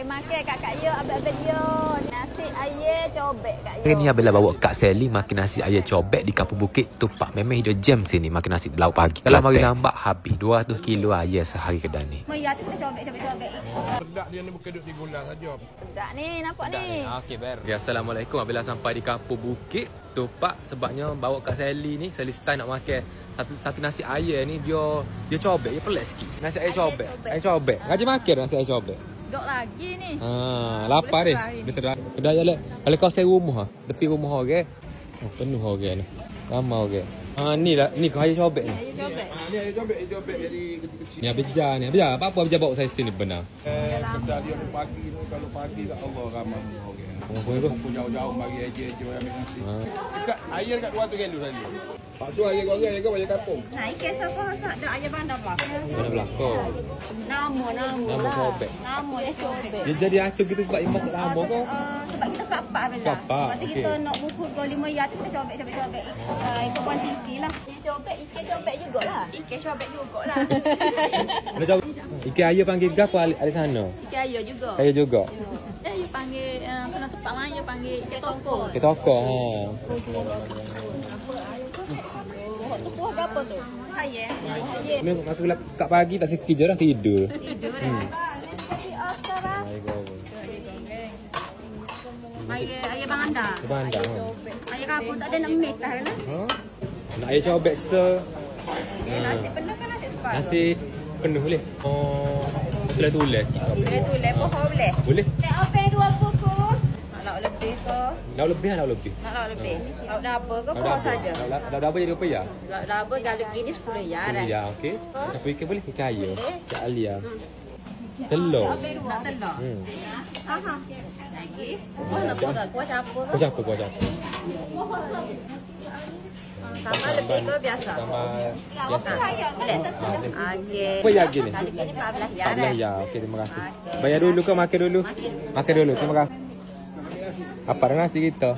Mari makan Kak Yo, abang-abang Yo. Nasi ayam cobek Kak Yo. Hari ni Abang bawa Kak Sally makan nasi ayam cobek di Kampung Bukit Tupak. Memang hidup jam sini makan nasi lauk pagi. Kalau mari lambat habis 200 kilo ayam sehari kedai ni. Mereka tu cobek. Pedak dia ni bukan duduk di gula saja. Pedak ni, nampak ni. Okey, ber. Ya, Assalamualaikum. Apabila sampai di Kampung Bukit Tupak sebabnya bawa Kak Sally ni, Sally style nak makan satu nasi ayam ni dia cobek, dia pelik sikit. Nasi ayam cobek. Ayam cobek. Ngaji makan nasi ayam cobek. Dok lagi ni. Lapar ni. Dia kedai ala. Kalau kau saya rumah, tepi rumah orang. Penuh orang ni. Ramai orang. Ni kau ayam cobek ni. Ayam cobek. Ni ayam cobek jadi kecil-kecil. Ni beja ni. Beja apa bawa saya sini benar. Pedak dia pagi tu, kalau pagi kat Allah ramai orang. Kumpul jauh-jauh mari aja ambil nasi. Dekat air dekat 200 kilo tadi. Pak tu air goreng ke ayam kampung? Nah, ikan siapa sak dak ayam bandar belakang. Mana belakang? Nama cobek. Nama dia cobek. Dia jadi acung gitu sebab imas lama kau. Sebab kita kapak beza. Kapak, Nanti kita nak buku 25 yat kita cobek. Itu kuantiti lah. Dia cobek, ikan cobek jugalah. Ikan cobek jugalah. Ada jawab. Ikan ayam panggil gapo ada sana? Ikan ayam juga. Ayam juga. Dia panggil kena tempat lain dia panggil ikan toko. Kita toko Tu kuah apa tu? Ayam. Ni aku kat pagi tak sikit je dah tidur. Tidur dah. Ayam bandar. Bandar. Ayam kampung tak ada nak mix lah. Nak ayam cobek Nasi penuh kan nasi separuh? nasi penuh boleh. Tulis. Boleh tulis pohon boleh? Boleh. Nak apa 2 bungkus? Nak lauk lebih ke? Lauk lebih. Nak lauk lebih. Lauk daba ke pohon saja? Lauk daba jadi apa ya? Lauk daba jalur gini 10 ya dah. Ya, okey. Apa ikan boleh? Ikan ayam. Ikan alia. Telur. Nak telur. Aha. Lagi. Nak kuah campur. Kau siapa? Sama lebih ke biasa? Sama biasa. Boleh terus. Okey. Apa yang gini? Kali gini 14 ya 14 dah. ya. Okey, terima kasih. Bayar dulu ke makan dulu? Makan dulu. Terima kasih. Apa dah nasi kita?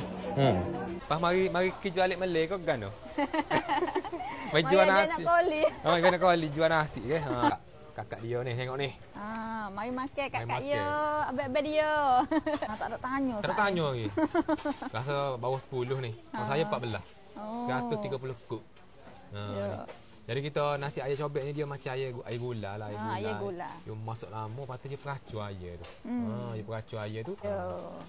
Pas mari kita balik Malay kau kan? Mari jual nasi. Mari kena koli jual nasi ke? Kakak dia ni tengok ni. Mari makan Kak Mari Yo, abang-abang dia. Tak ada tanya. Tak ada tanya lagi. Rasa bawah 10 ni. Kalau saya 14. 130 kub. Jadi kita nasi ayam cobek ni dia macam air gula lah. Air gula. Dia masuk lama lepas tu dia peracur air tu. Dia peracur air tu.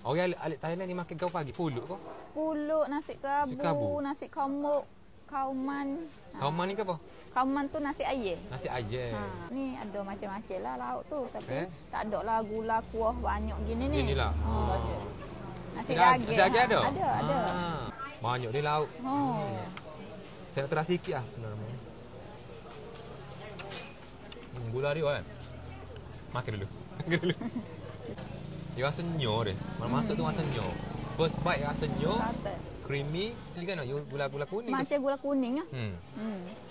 Orang alik Thailand ni makan kau pagi pulut kau? Pulut, nasi kerabu, nasi komuk, kauman. Kauman ni ke apa? Kauman tu nasi ayam. Nasi ayam. Ni ada macam-macam lah lauk tu. Tapi tak ada lah gula kuah banyak gini ni. Inilah. Nasi daging. Nasi daging ada? Ada. Banyak dia lauk. Saya nak terasa sikit lah sebenarnya. Gula dia kan? Makan dulu. Dia rasa nyo dia. Mana masuk tu rasa nyo. First bite rasa nyo. Creamy. Ini kan gula kuning. Macam gula kuning lah.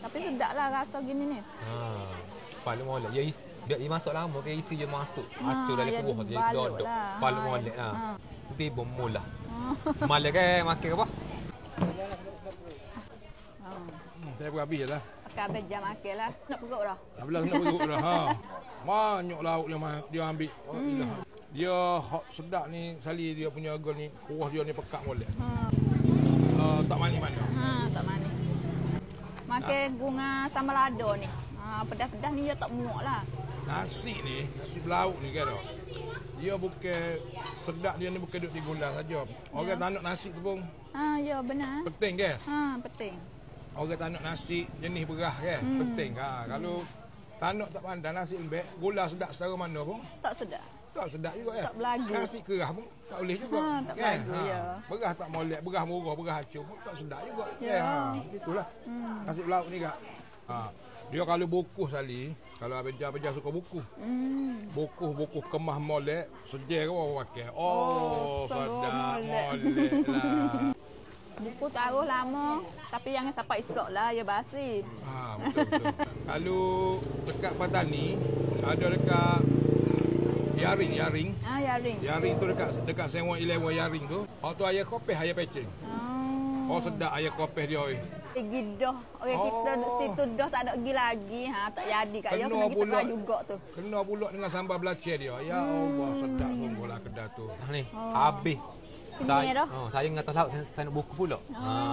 Tapi sedap lah rasa gini ni. Paling molek. Dia masuk lama ke isi dia masuk. Acur dalam kuah dia dodok. Paling molek lah. Nanti bomol lah. Malek ke makan ke apa? Saya pun habis je lah. Pakai beja makan lah. Nak perut dah. Tak belah nak perut dah. Banyak lauk dia ambil. Dia sedap ni Sally dia punya gol ni. Kuah dia ni pekat molek. Tak manis mana. Tak manis. Makan bunga sambal lado ni. Pedas-pedas ni dia tak muak lah. Nasi belauk ni kan. Dia bukan sedap dia ni bukan duduk di gula saja. Orang tak nak nasi tu pun. Ya benar. Penting ke? Penting. Orang tak nak nasi jenis berah ke? Penting. Kalau tak nak tak pandai nasi lembek, gula sedap secara mana pun. Tak sedap. Tak sedap juga ya. Tak belagu. Nasi kerah pun tak boleh juga. Tak belagu ya. Berah tak molek, berah murah, berah acur pun tak sedap juga. Ya. Itulah. Nasi belauk ni kak. Dia kalau bukuh Sally, kalau abang suka bukuh. Bukuh kemah molek, sejer ke apa pakai. Sedap molek lah. Buku taruh lama, tapi jangan sampai esok lah, ya basi. Betul. Kalau dekat Patani, ada dekat Yaring. Yaring tu dekat 7-Eleven Yaring tu. Tu ayam kopeh, ayam pecing. Sedap ayam kopeh dia. Pergi dah. Orang kita situ dah tak ada pergi lagi. Tak jadi kat dia kena kita juga tu. Kena pula dengan sambal belacan dia. Ya Allah, sedap dah tu. Ni, habis. Kenyai dah. Saya dengan atas laut, saya nak buku pula.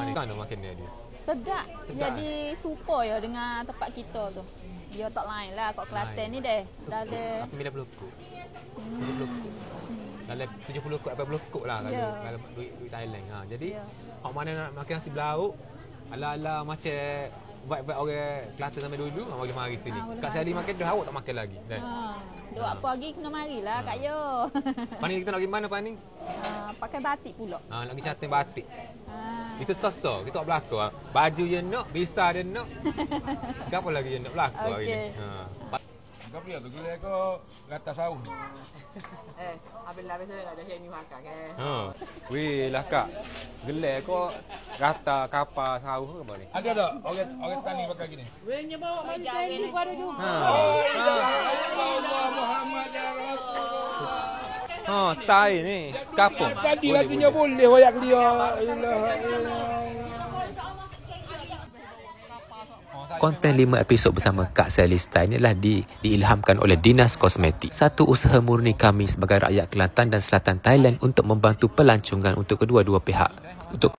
Ni kan makan dia. Sedap. Jadi super ya dengan tempat kita tu. Dia tak lain lah kat Kelantan ni deh. Dah ada 90 kok. 70 kok. Dalam 70 kok 80 kok lah kalau duit Thailand. Jadi hok mana nak makan nasi belauk ala-ala macam vibe orang Kelantan sampai dulu boleh mari sini. Kak Sally makan dah awak tak makan lagi. Duk apa lagi kena marilah Kak Yo. Pani kita nak pergi mana Pani? Pakai batik pula. Nak pergi catain batik. Itu sosok, kita tak berlakon. Baju je nak, visa dia nak. Apa lagi je nak berlakon hari ni. Kau pilih tu gula kau rata sahur. Apabila biasa ada yang ni makan kan. Weh lah Kak. Gelak kau rata kapal sahur ke apa ni? Ada tak orang tani pakai gini? Weh nya bawa manusia ni pada juga. Allah Muhammad ya Rasulullah. Saya ni kapung. Tadi katanya boleh wayak dia. Konten 5 episod bersama Kak Sally Style ni adalah diilhamkan oleh Dinas Kosmetik. Satu usaha murni kami sebagai rakyat Kelantan dan Selatan Thailand untuk membantu pelancongan untuk kedua-dua pihak. Untuk